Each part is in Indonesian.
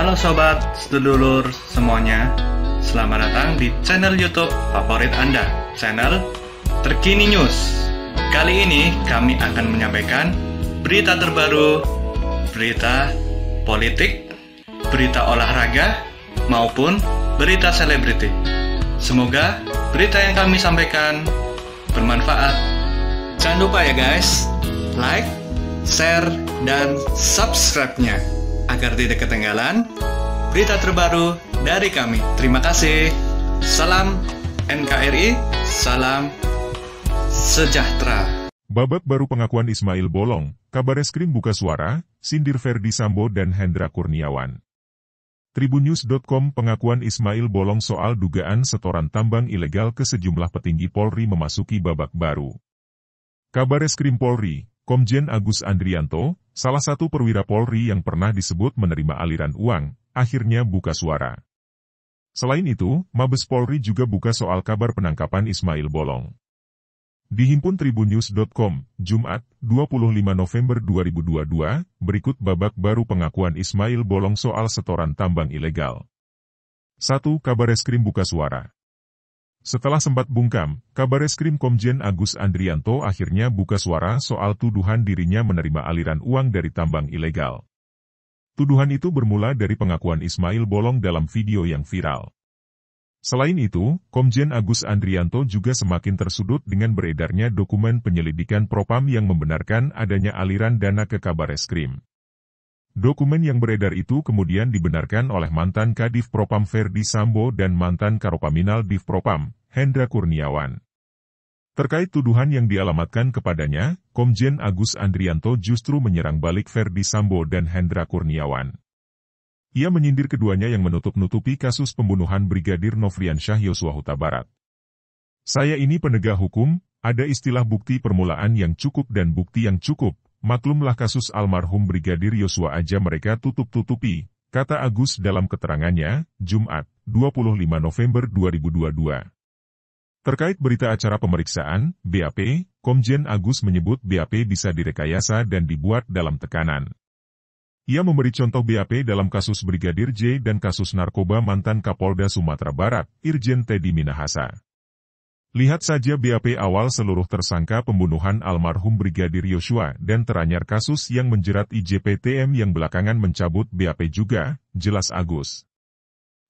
Halo sobat, sedulur semuanya. Selamat datang di channel YouTube favorit Anda, channel Terkini News. Kali ini kami akan menyampaikan berita terbaru, berita politik, berita olahraga, maupun berita selebriti. Semoga berita yang kami sampaikan bermanfaat. Jangan lupa ya guys, like, share, dan subscribe-nya agar tidak ketinggalan berita terbaru dari kami. Terima kasih. Salam NKRI, salam sejahtera. Babak baru pengakuan Ismail Bolong, Kabareskrim buka suara, sindir Ferdy Sambo dan Hendra Kurniawan. Tribunnews.com pengakuan Ismail Bolong soal dugaan setoran tambang ilegal ke sejumlah petinggi Polri memasuki babak baru. Kabareskrim Polri, Komjen Agus Andrianto, salah satu perwira Polri yang pernah disebut menerima aliran uang, akhirnya buka suara. Selain itu, Mabes Polri juga buka soal kabar penangkapan Ismail Bolong. Dihimpun Tribunnews.com, Jumat, 25 November 2022, berikut babak baru pengakuan Ismail Bolong soal setoran tambang ilegal. 1. Kabareskrim buka suara. Setelah sempat bungkam, Kabareskrim Komjen Agus Andrianto akhirnya buka suara soal tuduhan dirinya menerima aliran uang dari tambang ilegal. Tuduhan itu bermula dari pengakuan Ismail Bolong dalam video yang viral. Selain itu, Komjen Agus Andrianto juga semakin tersudut dengan beredarnya dokumen penyelidikan Propam yang membenarkan adanya aliran dana ke Kabareskrim. Dokumen yang beredar itu kemudian dibenarkan oleh mantan Kadif Propam Ferdy Sambo dan mantan Karopaminal Div Propam, Hendra Kurniawan. Terkait tuduhan yang dialamatkan kepadanya, Komjen Agus Andrianto justru menyerang balik Ferdy Sambo dan Hendra Kurniawan. Ia menyindir keduanya yang menutup-nutupi kasus pembunuhan Brigadir Nofriansyah Yosua Huta Barat. Saya ini penegak hukum, ada istilah bukti permulaan yang cukup dan bukti yang cukup, maklumlah kasus almarhum Brigadir Yosua aja mereka tutup-tutupi, kata Agus dalam keterangannya, Jumat, 25 November 2022. Terkait berita acara pemeriksaan, BAP, Komjen Agus menyebut BAP bisa direkayasa dan dibuat dalam tekanan. Ia memberi contoh BAP dalam kasus Brigadir J dan kasus narkoba mantan Kapolda Sumatera Barat, Irjen Teddy Minahasa. Lihat saja BAP awal seluruh tersangka pembunuhan almarhum Brigadir Yosua dan teranyar kasus yang menjerat IJPTM yang belakangan mencabut BAP juga, jelas Agus.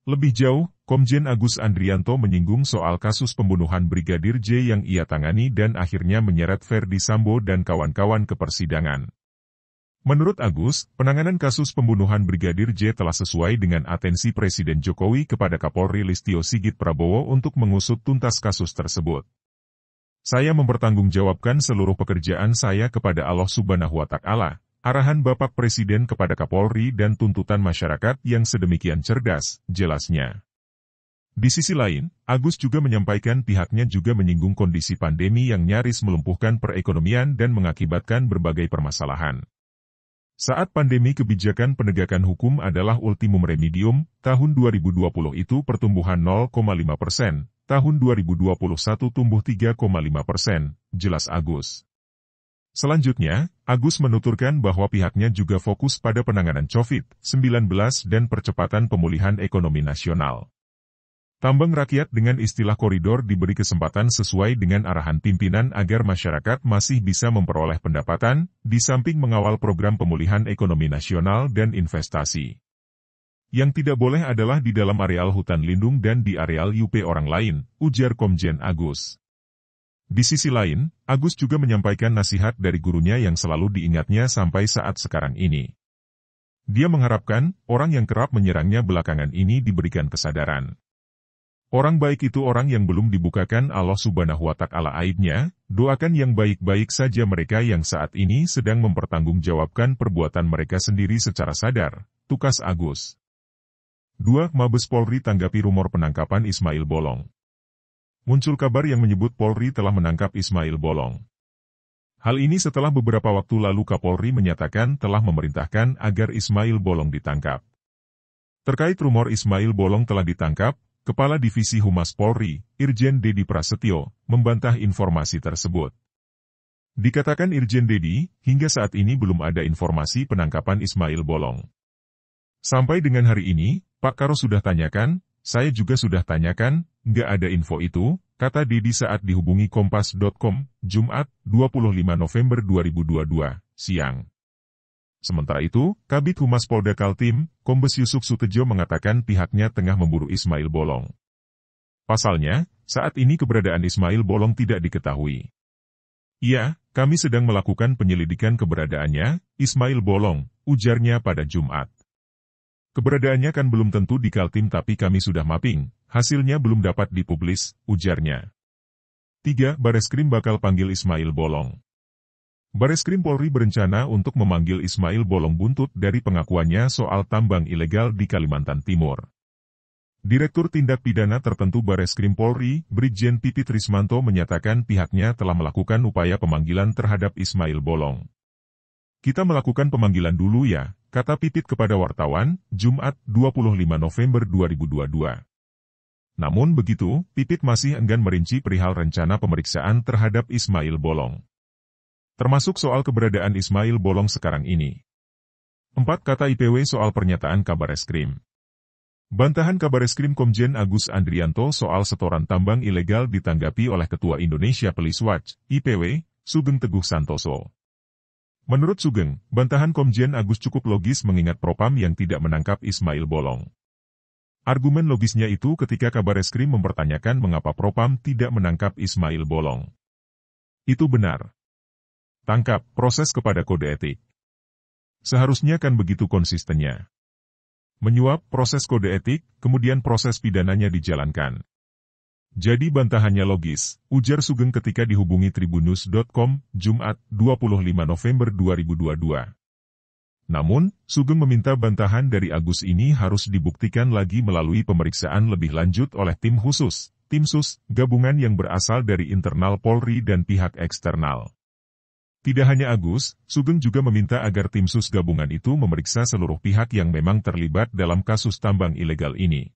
Lebih jauh, Komjen Agus Andrianto menyinggung soal kasus pembunuhan Brigadir J yang ia tangani dan akhirnya menyeret Ferdy Sambo dan kawan-kawan ke persidangan. Menurut Agus, penanganan kasus pembunuhan Brigadir J telah sesuai dengan atensi Presiden Jokowi kepada Kapolri Listio Sigit Prabowo untuk mengusut tuntas kasus tersebut. Saya mempertanggungjawabkan seluruh pekerjaan saya kepada Allah Subhanahu wa Ta'ala, arahan Bapak Presiden kepada Kapolri dan tuntutan masyarakat yang sedemikian cerdas, jelasnya. Di sisi lain, Agus juga menyampaikan pihaknya juga menyinggung kondisi pandemi yang nyaris melumpuhkan perekonomian dan mengakibatkan berbagai permasalahan. Saat pandemi kebijakan penegakan hukum adalah ultimum remedium, tahun 2020 itu pertumbuhan 0,5%, tahun 2021 tumbuh 3,5%, jelas Agus. Selanjutnya, Agus menuturkan bahwa pihaknya juga fokus pada penanganan COVID-19 dan percepatan pemulihan ekonomi nasional. Tambang rakyat dengan istilah koridor diberi kesempatan sesuai dengan arahan pimpinan agar masyarakat masih bisa memperoleh pendapatan, di samping mengawal program pemulihan ekonomi nasional dan investasi. Yang tidak boleh adalah di dalam areal hutan lindung dan di areal UP orang lain, ujar Komjen Agus. Di sisi lain, Agus juga menyampaikan nasihat dari gurunya yang selalu diingatnya sampai saat sekarang ini. Dia mengharapkan, orang yang kerap menyerangnya belakangan ini diberikan kesadaran. Orang baik itu orang yang belum dibukakan Allah Subhanahu wa Ta'ala aibnya, doakan yang baik-baik saja mereka yang saat ini sedang mempertanggungjawabkan perbuatan mereka sendiri secara sadar, tukas Agus. 2. Mabes Polri tanggapi rumor penangkapan Ismail Bolong. Muncul kabar yang menyebut Polri telah menangkap Ismail Bolong. Hal ini setelah beberapa waktu lalu Kapolri menyatakan telah memerintahkan agar Ismail Bolong ditangkap. Terkait rumor Ismail Bolong telah ditangkap, Kepala Divisi Humas Polri, Irjen Dedi Prasetyo, membantah informasi tersebut. Dikatakan Irjen Dedi, hingga saat ini belum ada informasi penangkapan Ismail Bolong. Sampai dengan hari ini, Pak Karo sudah tanyakan, saya juga sudah tanyakan, nggak ada info itu, kata Dedi saat dihubungi Kompas.com, Jumat, 25 November 2022, siang. Sementara itu, Kabid Humas Polda Kaltim, Kombes Yusuf Sutejo mengatakan pihaknya tengah memburu Ismail Bolong. Pasalnya, saat ini keberadaan Ismail Bolong tidak diketahui. Ya, kami sedang melakukan penyelidikan keberadaannya, Ismail Bolong, ujarnya pada Jumat. Keberadaannya kan belum tentu di Kaltim tapi kami sudah mapping, hasilnya belum dapat dipublis, ujarnya. 3. Bareskrim bakal panggil Ismail Bolong. Bareskrim Polri berencana untuk memanggil Ismail Bolong buntut dari pengakuannya soal tambang ilegal di Kalimantan Timur. Direktur Tindak Pidana Tertentu Bareskrim Polri, Brigjen Pipit Rismanto menyatakan pihaknya telah melakukan upaya pemanggilan terhadap Ismail Bolong. Kita melakukan pemanggilan dulu ya, kata Pipit kepada wartawan, Jumat, 25 November 2022. Namun begitu, Pipit masih enggan merinci perihal rencana pemeriksaan terhadap Ismail Bolong. Termasuk soal keberadaan Ismail Bolong sekarang ini. 4. Kata IPW soal pernyataan Kabareskrim. Bantahan Kabareskrim Komjen Agus Andrianto soal setoran tambang ilegal ditanggapi oleh Ketua Indonesia Police Watch, IPW, Sugeng Teguh Santoso. Menurut Sugeng, bantahan Komjen Agus cukup logis mengingat Propam yang tidak menangkap Ismail Bolong. Argumen logisnya itu ketika Kabareskrim mempertanyakan mengapa Propam tidak menangkap Ismail Bolong. Itu benar. Tangkap, proses kepada kode etik. Seharusnya kan begitu konsistennya. Menyuap, proses kode etik, kemudian proses pidananya dijalankan. Jadi bantahannya logis, ujar Sugeng ketika dihubungi Tribunnews.com, Jumat, 25 November 2022. Namun, Sugeng meminta bantahan dari Agus ini harus dibuktikan lagi melalui pemeriksaan lebih lanjut oleh tim khusus, tim sus, gabungan yang berasal dari internal Polri dan pihak eksternal. Tidak hanya Agus, Sugeng juga meminta agar tim sus gabungan itu memeriksa seluruh pihak yang memang terlibat dalam kasus tambang ilegal ini.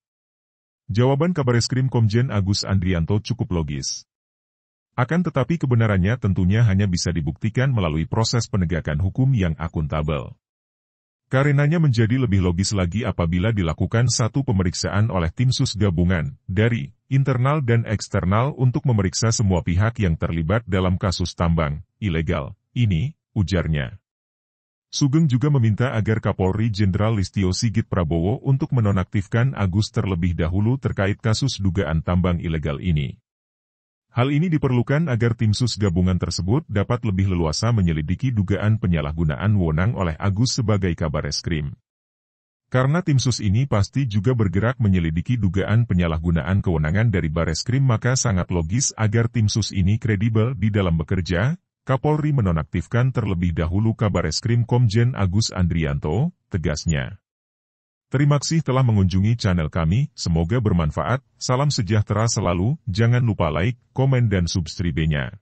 Jawaban Kabareskrim Komjen Agus Andrianto cukup logis. Akan tetapi kebenarannya tentunya hanya bisa dibuktikan melalui proses penegakan hukum yang akuntabel. Karenanya menjadi lebih logis lagi apabila dilakukan satu pemeriksaan oleh tim sus gabungan, dari internal dan eksternal untuk memeriksa semua pihak yang terlibat dalam kasus tambang ilegal ini, ujarnya. Sugeng juga meminta agar Kapolri Jenderal Listio Sigit Prabowo untuk menonaktifkan Agus terlebih dahulu terkait kasus dugaan tambang ilegal ini. Hal ini diperlukan agar tim sus gabungan tersebut dapat lebih leluasa menyelidiki dugaan penyalahgunaan wewenang oleh Agus sebagai Kabareskrim. Karena tim sus ini pasti juga bergerak menyelidiki dugaan penyalahgunaan kewenangan dari Bareskrim, maka sangat logis agar tim sus ini kredibel di dalam bekerja, Kapolri menonaktifkan terlebih dahulu Kabareskrim Komjen Agus Andrianto, tegasnya. Terima kasih telah mengunjungi channel kami, semoga bermanfaat, salam sejahtera selalu, jangan lupa like, komen dan subscribe-nya.